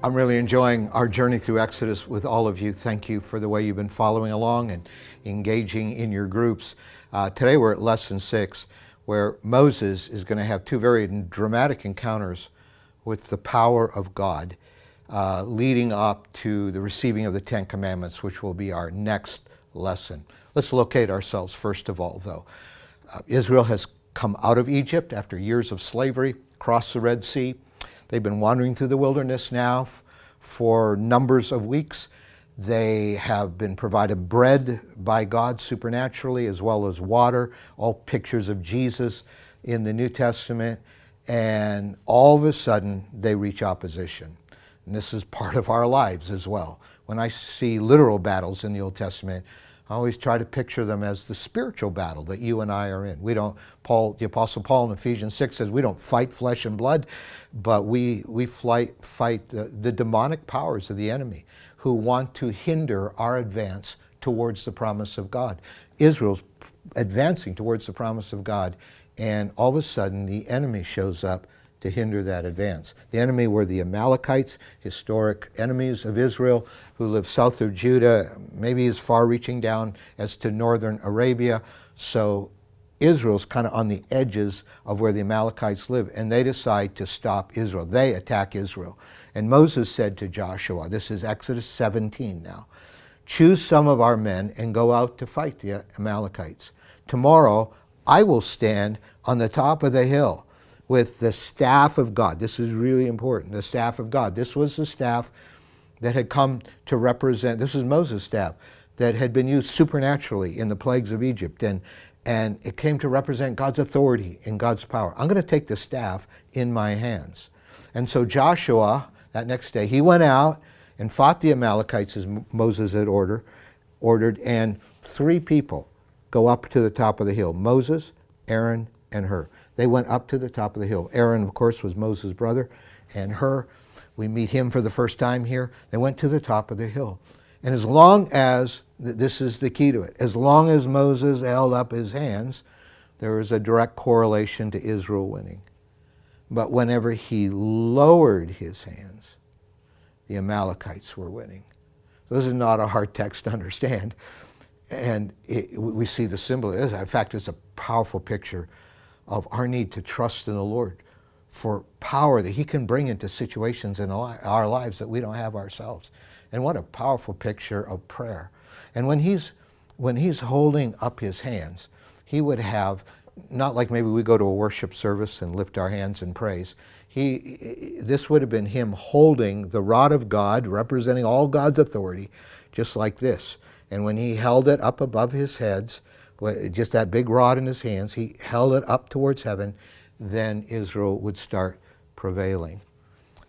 I'm really enjoying our journey through Exodus with all of you. Thank you for the way you've been following along and engaging in your groups. Today we're at lesson 6, where Moses is going to have two very dramatic encounters with the power of God, leading up to the receiving of the Ten Commandments, which will be our next lesson. Let's locate ourselves first of all, though. Israel has come out of Egypt after years of slavery, crossed the Red Sea. They've been wandering through the wilderness now for numbers of weeks. They have been provided bread by God supernaturally, as well as water, all pictures of Jesus in the New Testament. And all of a sudden, they reach opposition. And this is part of our lives as well. When I see literal battles in the Old Testament, I always try to picture them as the spiritual battle that you and I are in. We don't, the Apostle Paul in Ephesians 6 says, we don't fight flesh and blood, but we fight the demonic powers of the enemy who want to hinder our advance towards the promise of God. Israel's advancing towards the promise of God, and all of a sudden the enemy shows up to hinder that advance. The enemy were the Amalekites, historic enemies of Israel, who lived south of Judah, maybe as far reaching down as to northern Arabia. So Israel's kind of on the edges of where the Amalekites live, and they decide to stop Israel. They attack Israel. And Moses said to Joshua, this is Exodus 17 now, choose some of our men and go out to fight the Amalekites. Tomorrow I will stand on the top of the hill with the staff of God. This is really important, the staff of God. This was the staff that had come to represent, this is Moses' staff, that had been used supernaturally in the plagues of Egypt, and it came to represent God's authority and God's power. I'm going to take the staff in my hands. And so Joshua, that next day, he went out and fought the Amalekites as Moses had ordered, and 3 people go up to the top of the hill, Moses, Aaron, and Hur. They went up to the top of the hill. Aaron, of course, was Moses' brother, and Hur, we meet him for the first time here. They went to the top of the hill. And as long as, this is the key to it, as long as Moses held up his hands, there was a direct correlation to Israel winning. But whenever he lowered his hands, the Amalekites were winning. So this is not a hard text to understand. And we see the symbol. In fact, it's a powerful picture of our need to trust in the Lord for power that he can bring into situations in our lives that we don't have ourselves. And what a powerful picture of prayer. And when he's holding up his hands, he would have, not like maybe we go to a worship service and lift our hands in praise. This would have been him holding the rod of God, representing all God's authority, just like this. And when he held it up above his heads, just that big rod in his hands, he held it up towards heaven, then Israel would start prevailing.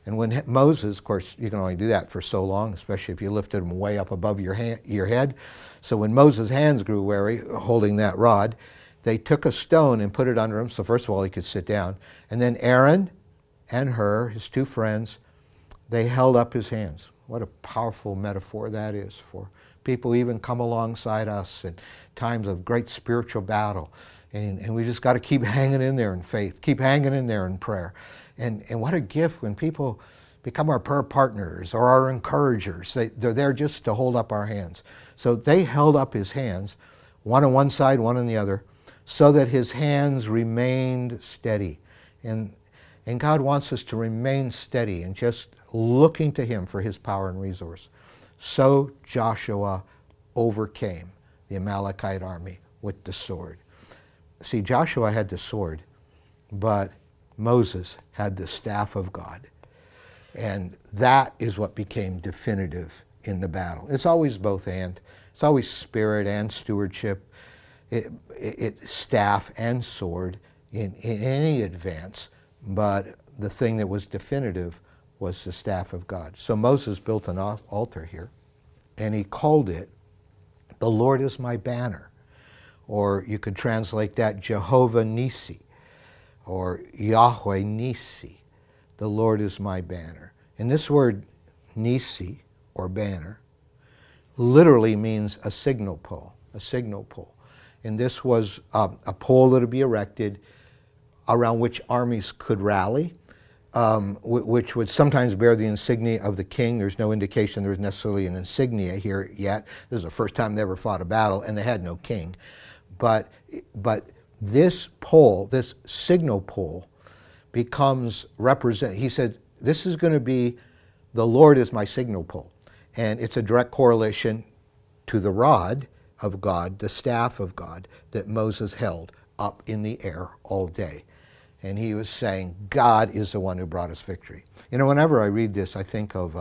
And when Moses, of course, you can only do that for so long, especially if you lifted him way up above your head. So when Moses' hands grew weary, holding that rod, they took a stone and put it under him. So first of all, he could sit down. And then Aaron and Hur, his 2 friends, they held up his hands. What a powerful metaphor that is for people even come alongside us in times of great spiritual battle. And we just got to keep hanging in there in faith, keep hanging in there in prayer. And what a gift when people become our prayer partners or our encouragers. They're there just to hold up our hands. So they held up his hands, one on one side, one on the other, so that his hands remained steady. And God wants us to remain steady and just looking to him for his power and resource. So Joshua overcame the Amalekite army with the sword. See, Joshua had the sword, but Moses had the staff of God. And that is what became definitive in the battle. It's always both and. It's always spirit and stewardship, staff and sword in any advance. But the thing that was definitive was the staff of God. So Moses built an altar here, and he called it, "The Lord is my banner." Or you could translate that Jehovah Nissi, or Yahweh Nissi. The Lord is my banner. And this word Nissi, or banner, literally means a signal pole, a signal pole. And this was a pole that would be erected around which armies could rally. which would sometimes bear the insignia of the king. There's no indication there's necessarily an insignia here yet. This is the first time they ever fought a battle, and they had no king. But this pole, this signal pole, becomes he said, this is going to be, the Lord is my signal pole. And it's a direct correlation to the rod of God, the staff of God, that Moses held up in the air all day. And he was saying, God is the one who brought us victory. You know, whenever I read this, I think of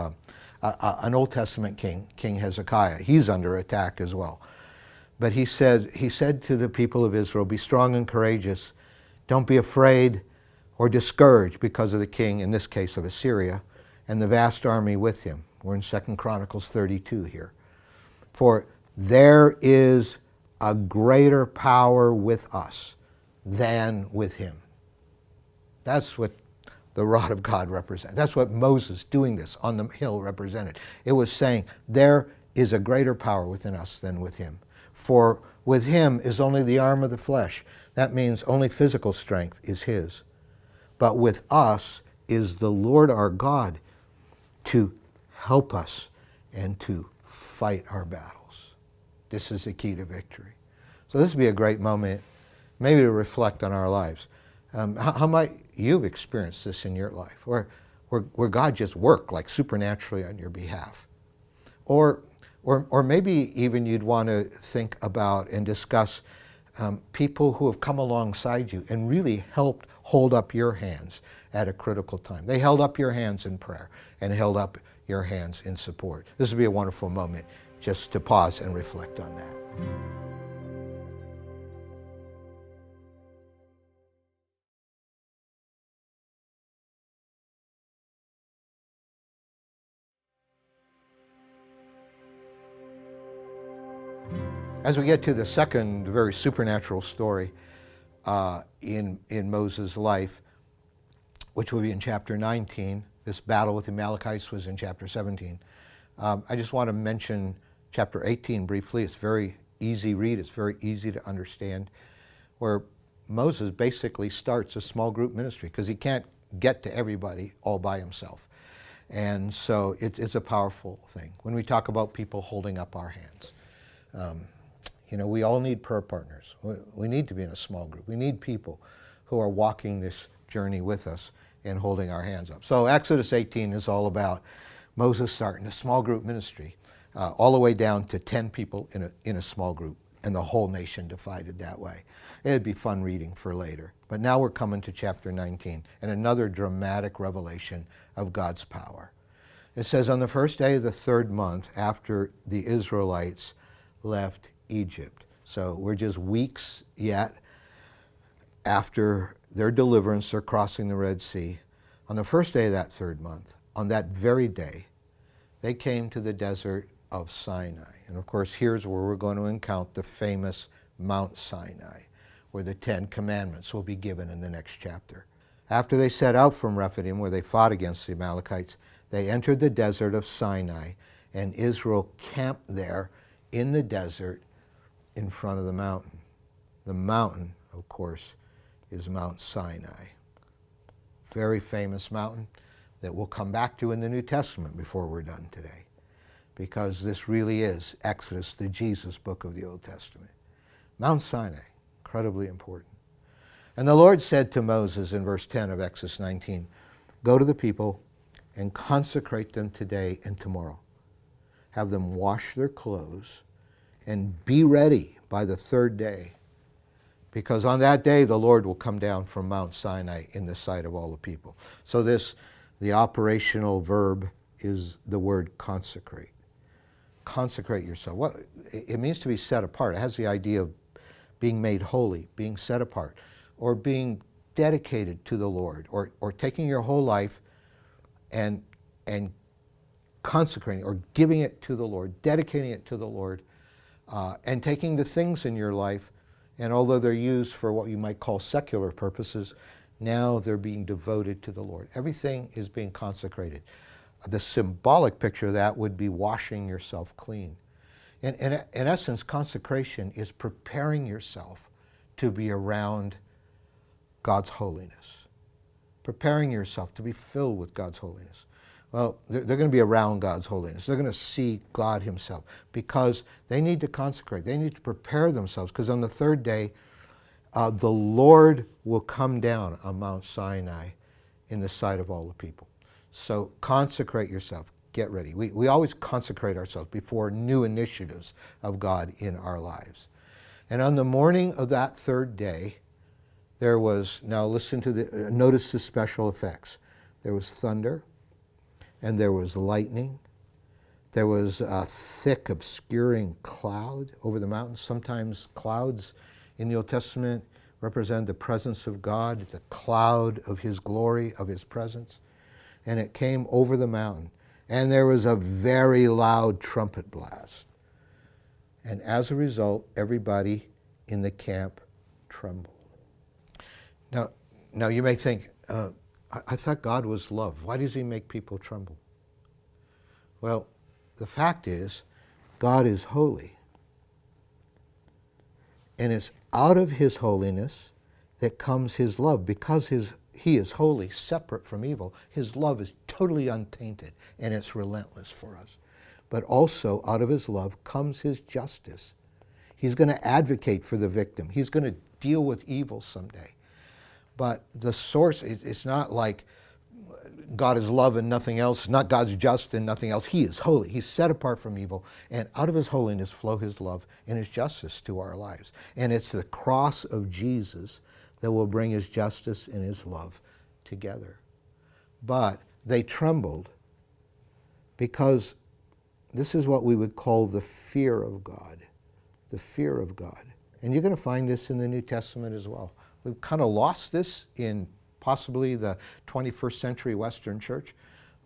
an Old Testament king, King Hezekiah. He's under attack as well. But he said to the people of Israel, be strong and courageous. Don't be afraid or discouraged because of the king, in this case of Assyria, and the vast army with him. We're in 2 Chronicles 32 here. For there is a greater power with us than with him. That's what the rod of God represents. That's what Moses doing this on the hill represented. It was saying, there is a greater power within us than with him. For with him is only the arm of the flesh. That means only physical strength is his. But with us is the Lord our God to help us and to fight our battles. This is the key to victory. So this would be a great moment maybe to reflect on our lives. How might you've experienced this in your life, where God just worked like supernaturally on your behalf? Or maybe even you'd want to think about and discuss people who have come alongside you and really helped hold up your hands at a critical time. They held up your hands in prayer and held up your hands in support. This would be a wonderful moment just to pause and reflect on that. As we get to the second very supernatural story in Moses' life, which will be in chapter 19, this battle with the Amalekites was in chapter 17. I just want to mention chapter 18 briefly. It's very easy read. It's very easy to understand, where Moses basically starts a small group ministry because he can't get to everybody all by himself. And so it's a powerful thing. When we talk about people holding up our hands, you know, we all need prayer partners. We need to be in a small group. We need people who are walking this journey with us and holding our hands up. So Exodus 18 is all about Moses starting a small group ministry, all the way down to 10 people in a small group, and the whole nation divided that way. It'd be fun reading for later. But now we're coming to chapter 19, and another dramatic revelation of God's power. It says, on the first day of the third month after the Israelites left Egypt. So we're just weeks yet after their deliverance. They're crossing the Red Sea. On the first day of that third month, on that very day, they came to the desert of Sinai. And of course, here's where we're going to encounter the famous Mount Sinai, where the 10 Commandments will be given in the next chapter. After they set out from Rephidim, where they fought against the Amalekites, they entered the desert of Sinai, and Israel camped there in the desert in front of the mountain. The mountain, of course, is Mount Sinai. Very famous mountain that we'll come back to in the New Testament before we're done today, because this really is Exodus, the Jesus book of the Old Testament. Mount Sinai, incredibly important. And the Lord said to Moses in verse 10 of Exodus 19, go to the people and consecrate them today and tomorrow. Have them wash their clothes and be ready by the third day, because on that day the Lord will come down from Mount Sinai in the sight of all the people. So the operational verb is the word consecrate. Consecrate yourself. What it means to be set apart. It has the idea of being made holy, being set apart, or being dedicated to the Lord, or taking your whole life and consecrating or giving it to the Lord, dedicating it to the Lord, and taking the things in your life, and although they're used for what you might call secular purposes, now they're being devoted to the Lord. Everything is being consecrated. The symbolic picture of that would be washing yourself clean. In essence, consecration is preparing yourself to be around God's holiness. preparing yourself to be filled with God's holiness. Well, they're going to be around God's holiness. They're going to see God himself because they need to consecrate. They need to prepare themselves because on the third day, the Lord will come down on Mount Sinai in the sight of all the people. So consecrate yourself. Get ready. We always consecrate ourselves before new initiatives of God in our lives. And on the morning of that third day, there was, now listen to notice the special effects. There was thunder, and there was lightning. There was a thick, obscuring cloud over the mountains. Sometimes clouds in the Old Testament represent the presence of God, the cloud of his glory, of his presence. And it came over the mountain. And there was a very loud trumpet blast. And as a result, everybody in the camp trembled. Now you may think, I thought God was love. Why does he make people tremble? Well, the fact is, God is holy. And it's out of his holiness that comes his love. Because he is holy, separate from evil, his love is totally untainted, and it's relentless for us. But also, out of his love comes his justice. He's going to advocate for the victim. He's going to deal with evil someday. But the source, it's not like God is love and nothing else. It's not God's just and nothing else. He is holy. He's set apart from evil. And out of his holiness flow his love and his justice to our lives. And it's the cross of Jesus that will bring his justice and his love together. But they trembled because this is what we would call the fear of God. The fear of God. And you're going to find this in the New Testament as well. We've kind of lost this in possibly the 21st century Western church.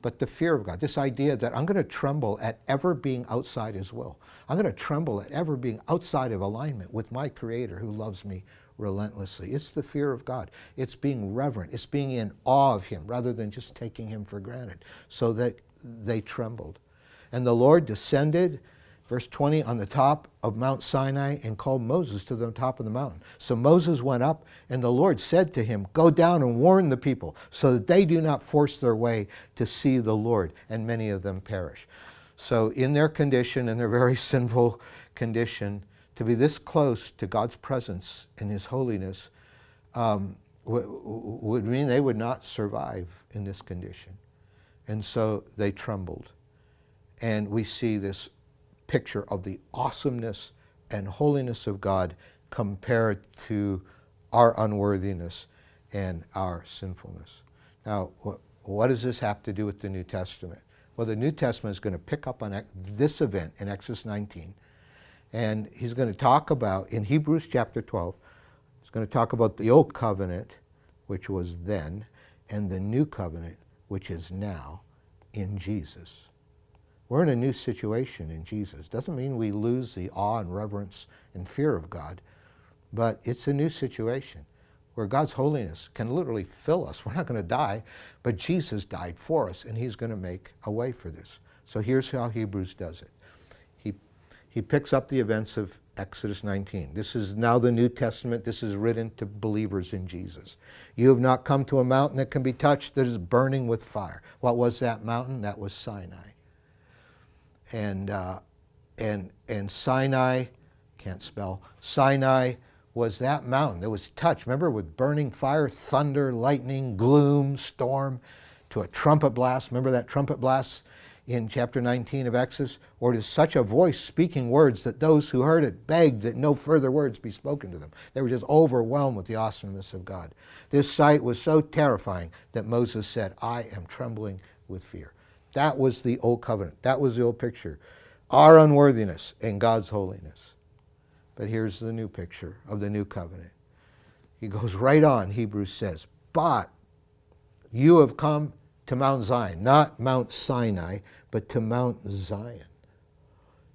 But the fear of God, this idea that I'm going to tremble at ever being outside his will. I'm going to tremble at ever being outside of alignment with my Creator who loves me relentlessly. It's the fear of God. It's being reverent. It's being in awe of him rather than just taking him for granted. So that they trembled. And the Lord descended, verse 20, on the top of Mount Sinai and called Moses to the top of the mountain. So Moses went up, and the Lord said to him, go down and warn the people so that they do not force their way to see the Lord, and many of them perish. So in their condition, in their very sinful condition, to be this close to God's presence and his holiness would mean they would not survive in this condition. And so they trembled. And we see this picture of the awesomeness and holiness of God compared to our unworthiness and our sinfulness. Now, what does this have to do with the New Testament? Well, the New Testament is going to pick up on this event in Exodus 19, and he's going to talk about, in Hebrews chapter 12, he's going to talk about the old covenant, which was then, and the new covenant, which is now in Jesus. We're in a new situation in Jesus. Doesn't mean we lose the awe and reverence and fear of God, but it's a new situation where God's holiness can literally fill us. We're not going to die, but Jesus died for us, and he's going to make a way for this. So here's how Hebrews does it. He picks up the events of Exodus 19. This is now the New Testament. This is written to believers in Jesus. You have not come to a mountain that can be touched, that is burning with fire. What was that mountain? That was Sinai. And Sinai, can't spell, Sinai was that mountain that was touched, remember, with burning fire, thunder, lightning, gloom, storm, to a trumpet blast. Remember that trumpet blast in chapter 19 of Exodus? Or to such a voice speaking words that those who heard it begged that no further words be spoken to them. They were just overwhelmed with the awesomeness of God. This sight was so terrifying that Moses said, I am trembling with fear. That was the old covenant. That was the old picture. Our unworthiness and God's holiness. But here's the new picture of the new covenant. He goes right on, Hebrews says, but you have come to Mount Zion, not Mount Sinai, but to Mount Zion,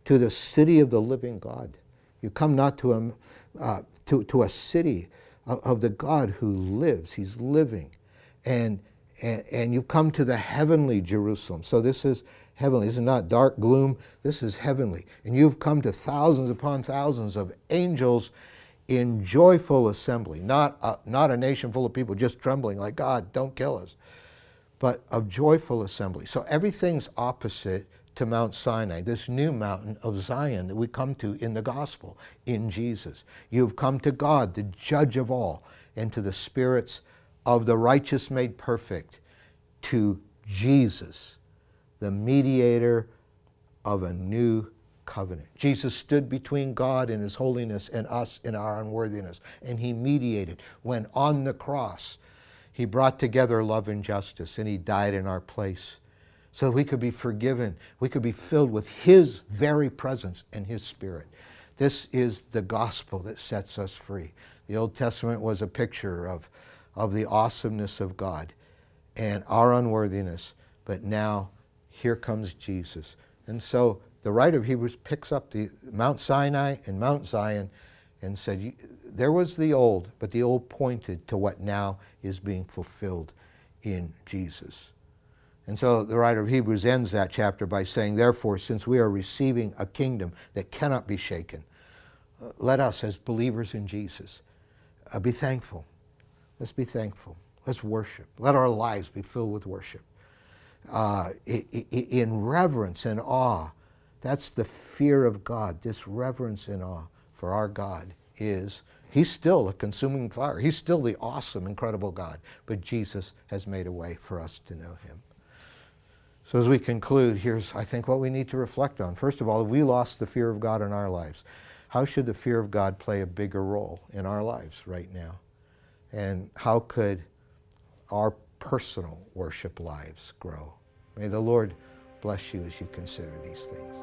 to the city of the living God. You come not to a city of the God who lives. He's living. And you come to the heavenly Jerusalem. So this is heavenly. This is not dark gloom. This is heavenly. And you've come to thousands upon thousands of angels in joyful assembly, not a nation full of people just trembling like, God, don't kill us, but of joyful assembly. So everything's opposite to Mount Sinai, this new mountain of Zion that we come to in the gospel, in Jesus. You've come to God, the judge of all, and to the spirits of the righteous made perfect, to Jesus, the mediator of a new covenant. Jesus stood between God in his holiness and us in our unworthiness, and he mediated. When on the cross, he brought together love and justice, and he died in our place so that we could be forgiven. We could be filled with his very presence and his spirit. This is the gospel that sets us free. The Old Testament was a picture of the awesomeness of God and our unworthiness, but now here comes Jesus. And so the writer of Hebrews picks up the Mount Sinai and Mount Zion and said, there was the old, but the old pointed to what now is being fulfilled in Jesus. And so the writer of Hebrews ends that chapter by saying, therefore, since we are receiving a kingdom that cannot be shaken, let us as believers in Jesus be thankful. Let's be thankful. Let's worship. Let our lives be filled with worship. In reverence and awe. That's the fear of God, this reverence and awe for our God is, he's still a consuming fire. He's still the awesome, incredible God. But Jesus has made a way for us to know him. So as we conclude, here's, I think, what we need to reflect on. First of all, if we lost the fear of God in our lives, how should the fear of God play a bigger role in our lives right now? And how could our personal worship lives grow? May the Lord bless you as you consider these things.